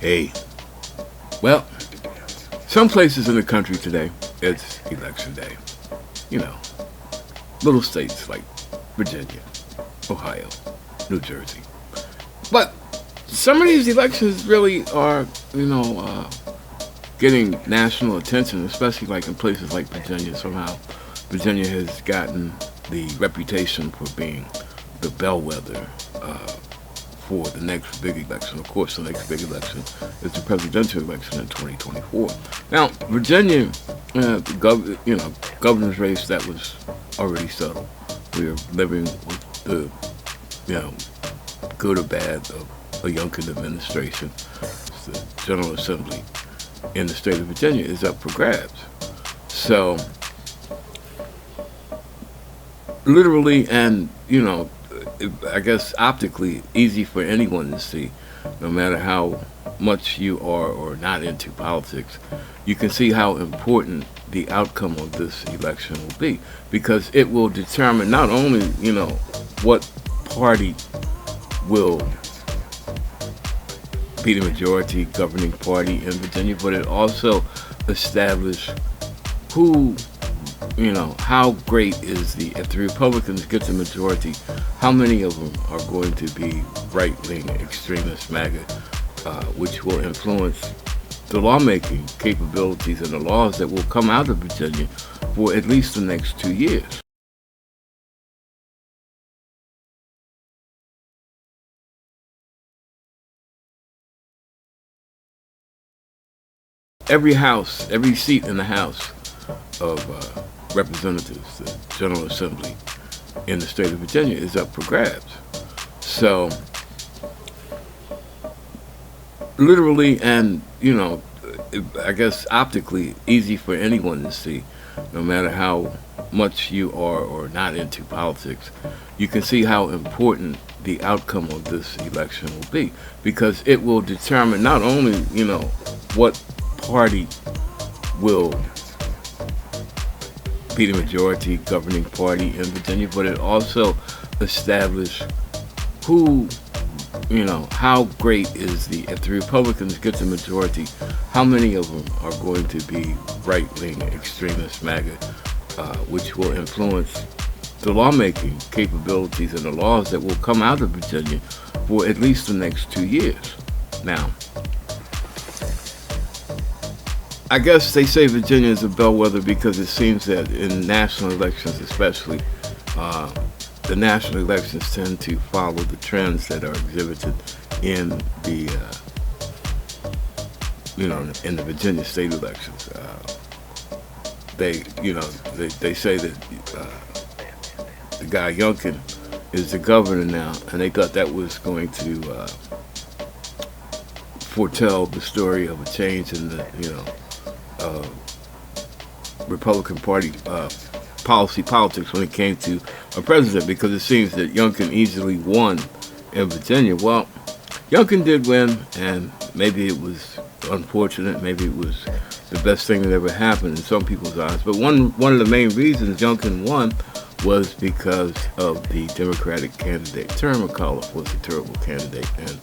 Hey, well, some places in the country today, it's election day. You know, little states like Virginia, Ohio, New Jersey. But some of these elections really are, getting national attention, especially like in places like Virginia. Somehow, Virginia has gotten the reputation for being the bellwether for the next big election. Of course, the next big election is the presidential election in 2024. Now, Virginia, governor's race that was already settled. We are living with the, good or bad of a Youngkin administration. The General Assembly in the state of Virginia is up for grabs. So, literally and, I guess optically easy for anyone to see, no matter how much you are or not into politics, you can see how important the outcome of this election will be, because it will determine not only, what party will be the majority governing party in Virginia, but it also establish who, how great is if the Republicans get the majority, how many of them are going to be right-wing extremist MAGA, which will influence the lawmaking capabilities and the laws that will come out of Virginia for at least the next 2 years. Every seat in the House of Representatives, the General Assembly in the state of Virginia, is up for grabs. So, literally and, I guess optically easy for anyone to see, no matter how much you are or not into politics, you can see how important the outcome of this election will be, because it will determine not only, what party will be the majority governing party in Virginia, but it also establish who, how great is if the Republicans get the majority, how many of them are going to be right-wing extremist MAGA, which will influence the lawmaking capabilities and the laws that will come out of Virginia for at least the next 2 years. Now, I guess they say Virginia is a bellwether because it seems that in national elections especially, the national elections tend to follow the trends that are exhibited in the, in the Virginia state elections. They say that the guy Youngkin is the governor now, and they thought that was going to foretell the story of a change in the, Republican Party politics when it came to a president, because it seems that Youngkin easily won in Virginia. Well, Youngkin did win, and maybe it was unfortunate, maybe it was the best thing that ever happened in some people's eyes. But one of the main reasons Youngkin won was because of the Democratic candidate. Terry McAuliffe was a terrible candidate, and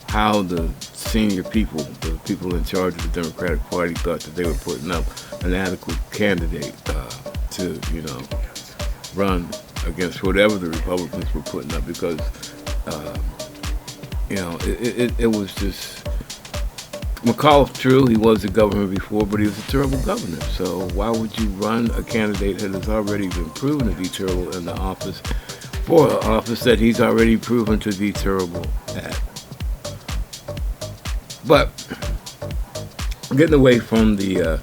how the senior people, the people in charge of the Democratic Party, thought that they were putting up an adequate candidate to, run against whatever the Republicans were putting up, because, it was just, McAuliffe, true, he was a governor before, but he was a terrible governor. So why would you run a candidate that has already been proven to be terrible in the office for an office that he's already proven to be terrible at? But getting away from the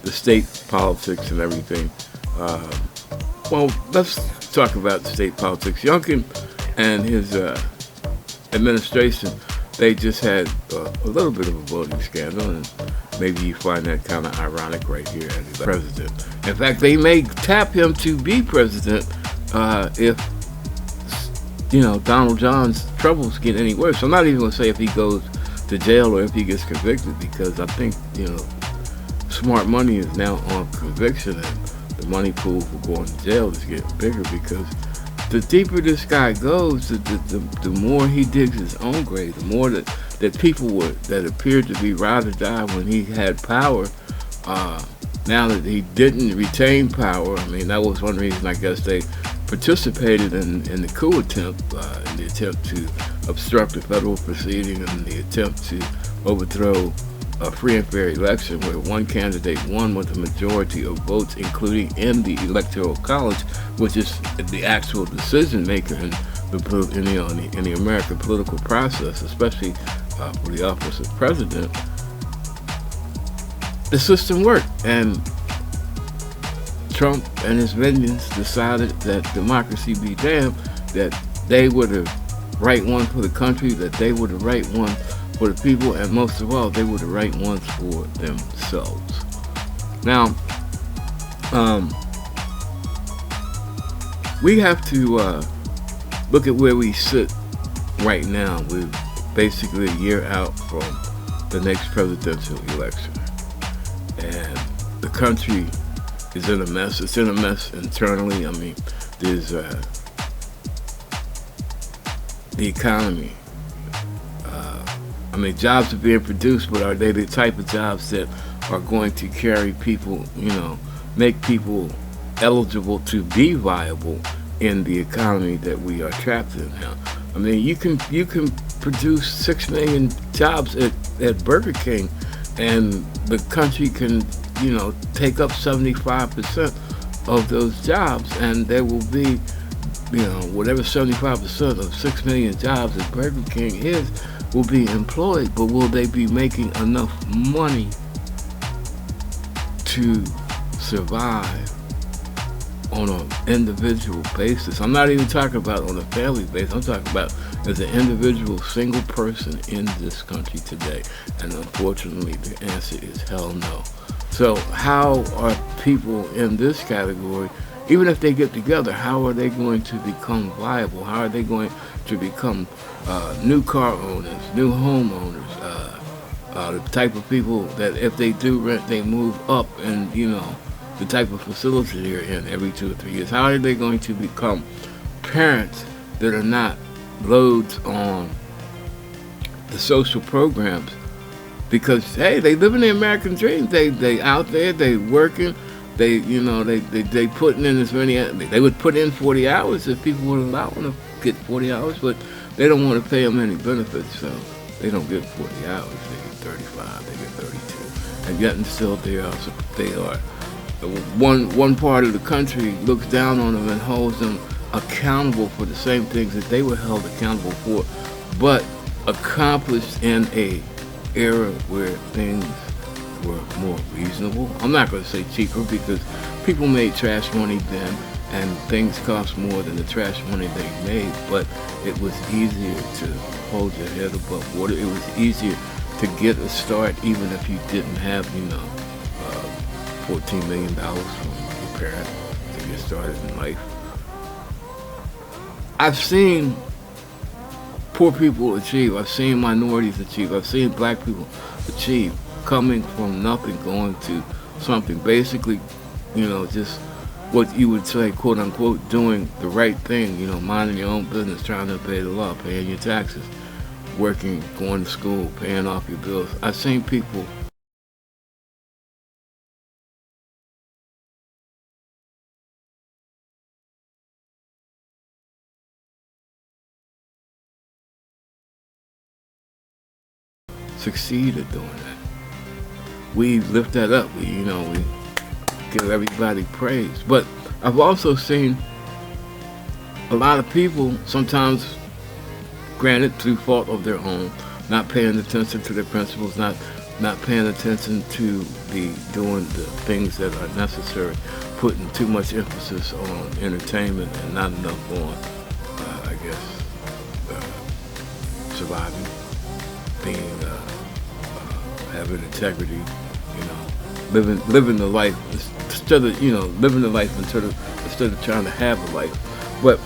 state politics and everything, let's talk about the state politics. Youngkin and his administration, they just had a little bit of a voting scandal, and maybe you find that kind of ironic right here as the president. In fact, they may tap him to be president if, Donald John's troubles get any worse. I'm not even going to say if he goes to jail or if he gets convicted, because I think, smart money is now on conviction, and the money pool for going to jail is getting bigger, because the deeper this guy goes, the more he digs his own grave, the more that that people that appeared to be ride or die when he had power. Now that he didn't retain power, I mean, that was one reason I guess they participated in the coup attempt, in the attempt to obstruct the federal proceeding and the attempt to overthrow a free and fair election where one candidate won with a majority of votes, including in the Electoral College, which is the actual decision maker in the American political process, especially for the office of president. The system worked, and Trump and his minions decided that democracy be damned, that they were the right one for the country, that they were the right one for the people, and most of all, they were the right ones for themselves. Now, we have to look at where we sit right now. We're basically a year out from the next presidential election, and the country is in a mess. It's in a mess internally. I mean, there's the economy. I mean, jobs are being produced, but are they the type of jobs that are going to carry people, make people eligible to be viable in the economy that we are trapped in now? I mean, you can produce 6 million jobs at Burger King, and the country can, take up 75% of those jobs, and there will be, whatever 75% of 6 million jobs at Burger King is, will be employed, but will they be making enough money to survive on an individual basis? I'm not even talking about on a family basis. I'm talking about as an individual single person in this country today. And unfortunately, the answer is hell no. So how are people in this category, even if they get together, how are they going to become viable? How are they going to become new car owners, new homeowners, the type of people that if they do rent, they move up, and the type of facility they're in every 2 or 3 years? How are they going to become parents that are not loads on the social programs? Because hey, they live in the American dream. They out there, they working. They putting in as many. They would put in 40 hours if people would allow them to get 40 hours, but they don't want to pay them any benefits, so they don't get 40 hours. They get 35, they get 32, and yet and still they are. One part of the country looks down on them and holds them accountable for the same things that they were held accountable for, but accomplished in a era where things were more reasonable. I'm not going to say cheaper, because people made trash money then, and things cost more than the trash money they made, but it was easier to hold your head above water. It was easier to get a start, even if you didn't have, $14 million from your parents to get started in life. I've seen poor people achieve. I've seen minorities achieve. I've seen black people achieve, coming from nothing, going to something. Basically, just what you would say, quote unquote, doing the right thing, minding your own business, trying to obey the law, paying your taxes, working, going to school, paying off your bills. I've seen people succeed at doing that. We lift that up. We give everybody praise. But I've also seen a lot of people, sometimes, granted through fault of their own, not paying attention to their principles, not paying attention to doing the things that are necessary, putting too much emphasis on entertainment and not enough on, surviving, being, having integrity, living the life instead of living the life instead of trying to have a life. But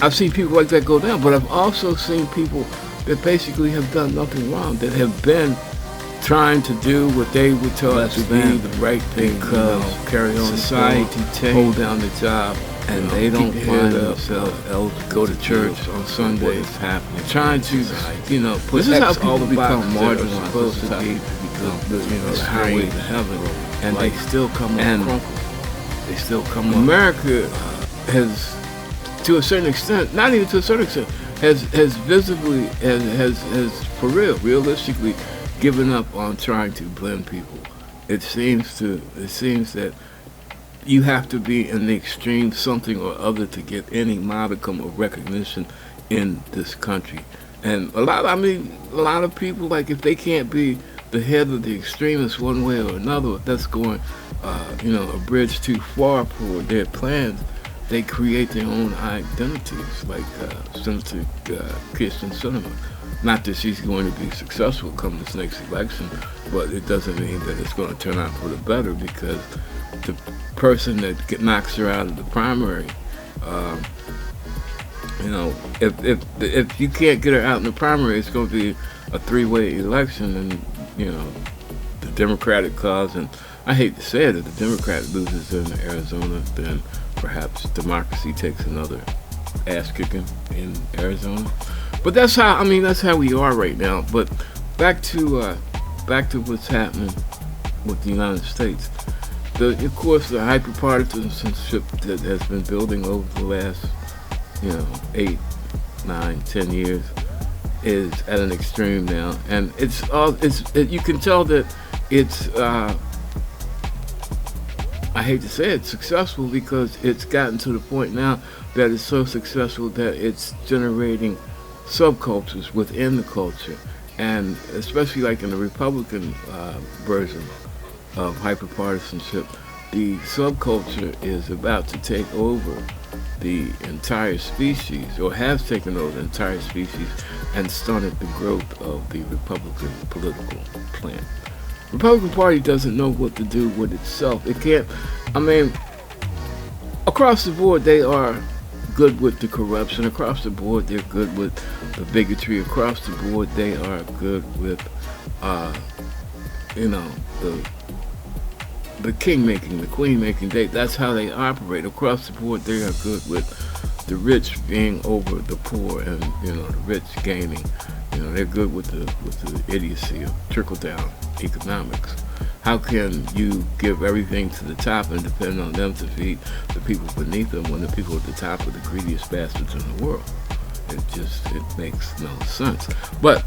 I've seen people like that go down. But I've also seen people that basically have done nothing wrong, that have been trying to do what they were told to be the right thing, carry on society, hold down the job, and they don't find themselves eligible go to church on Sundays, happening, trying to, put this is how people become marginalized. Supposed to be because the highway to heaven, and they still come up crumpled. They still come up. America has, to a certain extent, not even to a certain extent, has visibly, has for realistically given up on trying to blend people. It seems that you have to be in the extreme something or other to get any modicum of recognition in this country. And a lot of people, like, if they can't be the head of the extremists one way or another, that's going, a bridge too far for their plans, they create their own identities, like Senator Kirsten Sinema. Not that she's going to be successful come this next election, but it doesn't mean that it's going to turn out for the better, because the person that knocks her out of the primary, if you can't get her out in the primary, it's going to be a three-way election, and the Democratic cause, and I hate to say it, if the Democrat loses in Arizona, then perhaps democracy takes another ass kicking in Arizona. But that's how we are right now. But back to what's happening with the United States. Of course, the hyper-partisanship that has been building over the last 8, 9, 10 years is at an extreme now, and you can tell that it's I hate to say it's successful, because it's gotten to the point now that it's so successful that it's generating subcultures within the culture, and especially like in the Republican version of hyperpartisanship, the subculture is about to take over the entire species, or has taken over the entire species, and stunted the growth of the Republican political plan. Republican Party doesn't know what to do with itself. It can't, across the board they are good with the corruption. Across the board they're good with the bigotry. Across the board they are good with, the king making, the queen making. That's how they operate. Across the board they are good with the rich being over the poor, and the rich gaining. They're good with the idiocy of trickle-down economics. How can you give everything to the top and depend on them to feed the people beneath them, when the people at the top are the greediest bastards in the world? It makes no sense. But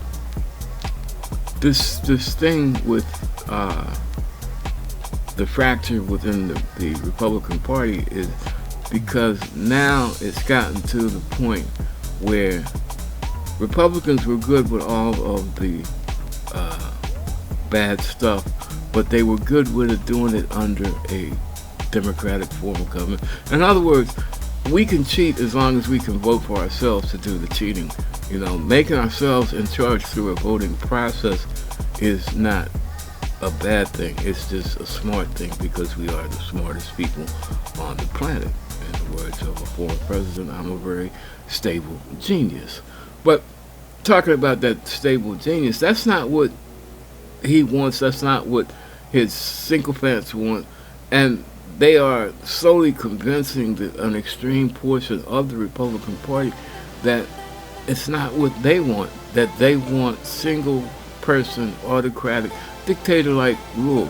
this thing with the fracture within the Republican Party is because now it's gotten to the point where Republicans were good with all of the bad stuff, but they were good with it doing it under a democratic form of government. In other words, we can cheat as long as we can vote for ourselves to do the cheating. Making ourselves in charge through a voting process is not a bad thing. It's just a smart thing, because we are the smartest people on the planet. In the words of a former president, I'm a very stable genius. But talking about that stable genius, that's not what he wants. That's not what his sycophants want. And they are slowly convincing an extreme portion of the Republican Party that it's not what they want, that they want single-person, autocratic, dictator-like rule,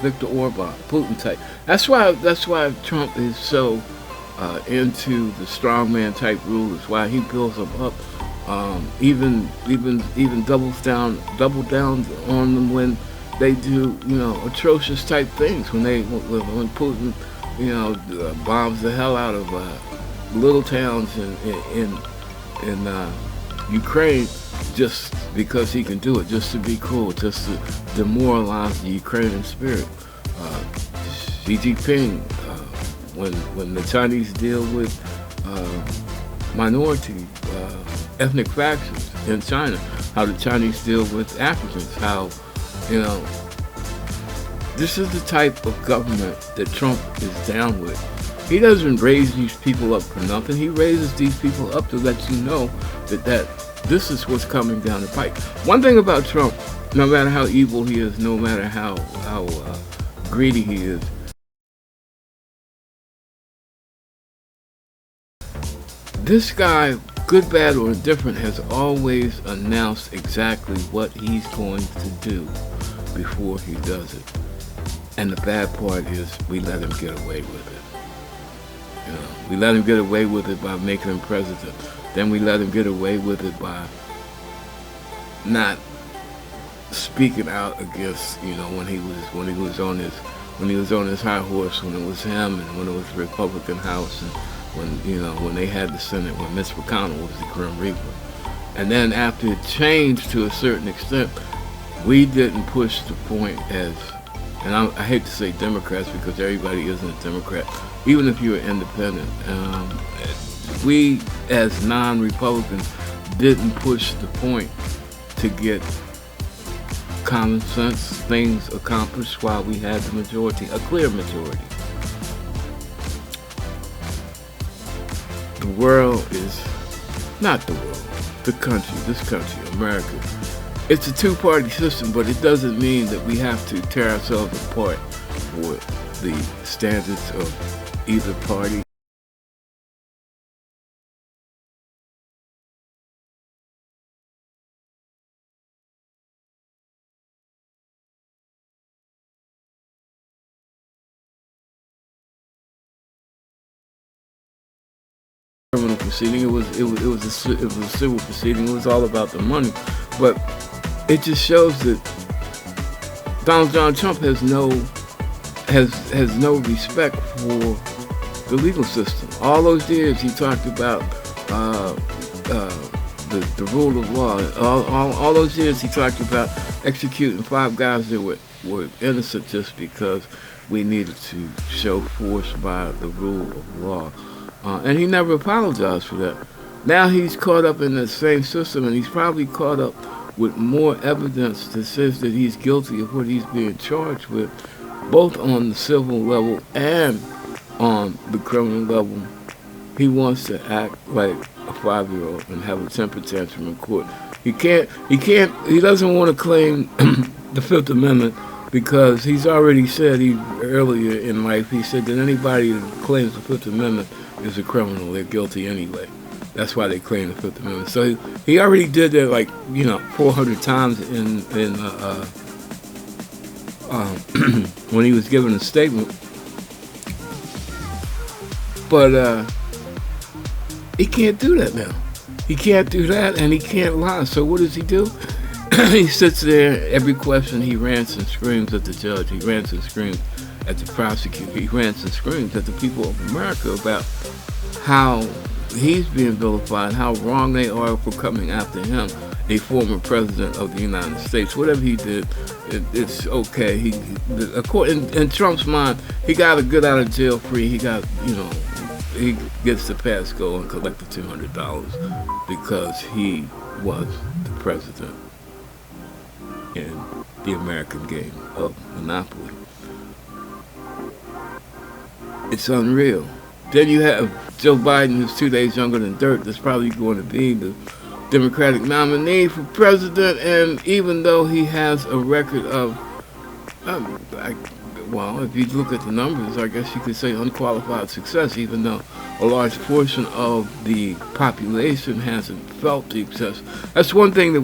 Viktor Orban, Putin type. That's why Trump is so into the strongman type rule. Is why he builds them up. Even double down on them when they do atrocious type things. When Putin bombs the hell out of little towns in Ukraine, just because he can do it, just to be cool, just to demoralize the Ukrainian spirit. Xi Jinping, when the Chinese deal with minority ethnic factions in China, how the Chinese deal with Africans, how this is the type of government that Trump is down with. He doesn't raise these people up for nothing. He raises these people up to let you know that this is what's coming down the pike. One thing about Trump, no matter how evil he is, no matter how greedy he is, This guy, good, bad, or indifferent, has always announced exactly what he's going to do before he does it. And the bad part is we let him get away with it. We let him get away with it by making him president. Then we let him get away with it by not speaking out against, when he was on his high horse, when it was him and when it was the Republican House, and when they had the Senate, when Mitch McConnell was the Grim Reaper. And then after it changed to a certain extent, we didn't push the point and I hate to say Democrats because everybody isn't a Democrat, even if you're independent. We as non-Republicans didn't push the point to get common sense things accomplished while we had the majority, a clear majority. The world is not the world, this country, America. It's a two-party system, but it doesn't mean that we have to tear ourselves apart for the standards of either party. Criminal proceeding. It was a civil proceeding. It was all about the money, but it just shows that Donald John Trump has no respect for the legal system. All those years he talked about the rule of law. All those years he talked about executing 5 guys that were innocent just because we needed to show force by the rule of law. And he never apologized for that. Now he's caught up in the same system, and he's probably caught up with more evidence that says that he's guilty of what he's being charged with, both on the civil level and on the criminal level. He wants to act like a 5-year-old and have a temper tantrum in court. He doesn't want to claim the Fifth Amendment because he's already said earlier in life, he said that anybody that claims the Fifth Amendment is a criminal. They're guilty anyway. That's why they claim the Fifth Amendment. So he already did that 400 times in when he was giving a statement. But he can't do that now. He can't do that, and he can't lie. So what does he do? He sits there, every question he rants and screams at the judge. He rants and screams at the prosecutor. He rants and screams at the people of America about how he's being vilified, how wrong they are for coming after him, a former president of the United States. Whatever he did, it's okay. In Trump's mind, he got to get out of jail free. He got, he gets to pass go and collect the $200 because he was the president in the American game of Monopoly. It's unreal. Then you have Joe Biden, who's 2 days younger than dirt, that's probably going to be the Democratic nominee for president, and even though he has a record of, if you look at the numbers, I guess you could say unqualified success, even though a large portion of the population hasn't felt the success. That's one thing that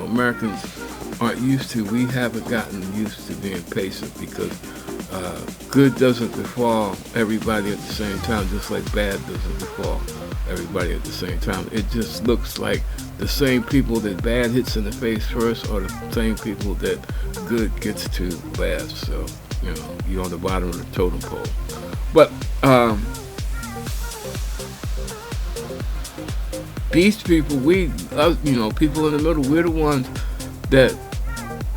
Americans aren't used to. We haven't gotten used to being patient because good doesn't befall everybody at the same time, just like bad doesn't befall everybody at the same time. It just looks like the same people that bad hits in the face first are the same people that good gets to last. So, you're on the bottom of the totem pole. But these people, people in the middle, we're the ones that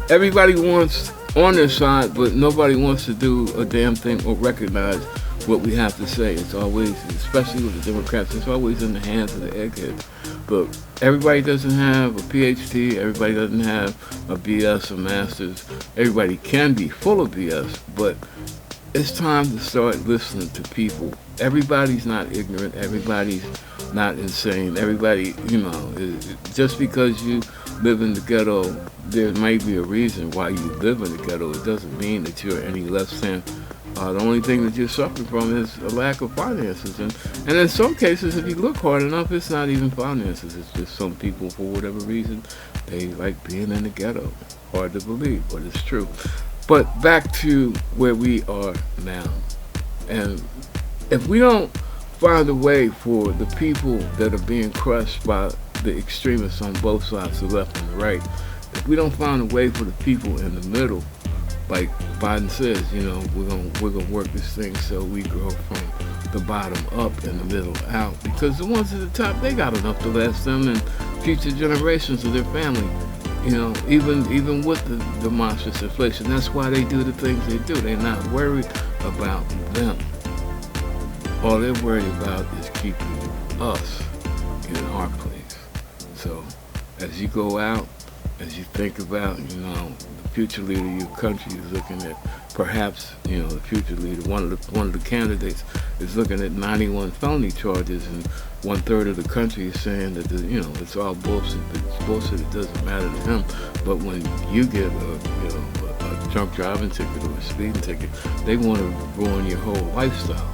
everybody wants on their side, but nobody wants to do a damn thing or recognize what we have to say. It's always, especially with the Democrats, it's always in the hands of the eggheads. But everybody doesn't have a PhD, everybody doesn't have a BS, a master's. Everybody can be full of BS, but it's time to start listening to people. Everybody's not ignorant, everybody's not insane. Everybody, just because you live in the ghetto, there might be a reason why you live in the ghetto. It doesn't mean that you're any less than The only thing that you're suffering from is a lack of finances, and in some cases, if you look hard enough, it's not even finances. It's just some people, for whatever reason, they like being in the ghetto. Hard to believe, but it's true. But back to where we are now, and if we don't find a way for the people that are being crushed by the extremists on both sides, the left and the right, if we don't find a way for the people in the middle, like Biden says, we're gonna work this thing so we grow from the bottom up and the middle out. Because the ones at the top, they got enough to last them and future generations of their family. Even with the monstrous inflation, that's why they do the things they do. They're not worried about them. All they're worried about is keeping us in our place. So, as you go out, as you think about, the future leader of your country is looking at perhaps, the future leader, one of the candidates is looking at 91 felony charges, and 1/3 of the country is saying that it's all bullshit. It's bullshit. It doesn't matter to him. But when you get a drunk driving ticket or a speeding ticket, they want to ruin your whole lifestyle.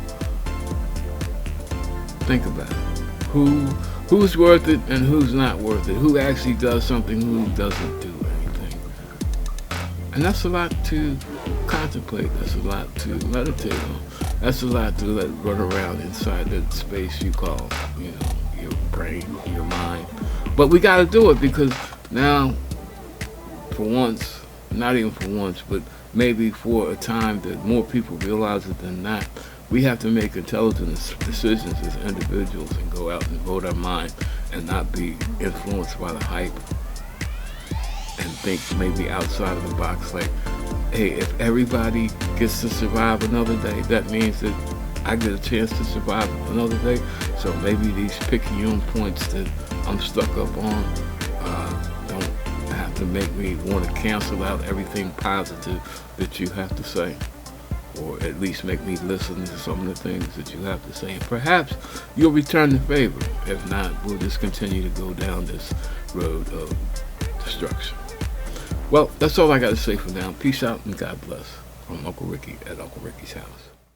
Think about it. Who's worth it and who's not worth it? Who actually does something? Who doesn't do anything? And that's a lot to contemplate. That's a lot to meditate on. That's a lot to let run around inside that space you call, your brain, your mind. But we got to do it because now, for once, not even for once, but maybe for a time that more people realize it than not, we have to make intelligent decisions as individuals and go out and vote our mind and not be influenced by the hype and think maybe outside of the box. Like, hey, if everybody gets to survive another day, that means that I get a chance to survive another day. So maybe these picayune points that I'm stuck up on don't have to make me want to cancel out everything positive that you have to say, or at least make me listen to some of the things that you have to say. And perhaps you'll return the favor. If not, we'll just continue to go down this road of destruction. Well, that's all I got to say for now. Peace out and God bless. From Uncle Ricky at Uncle Ricky's house.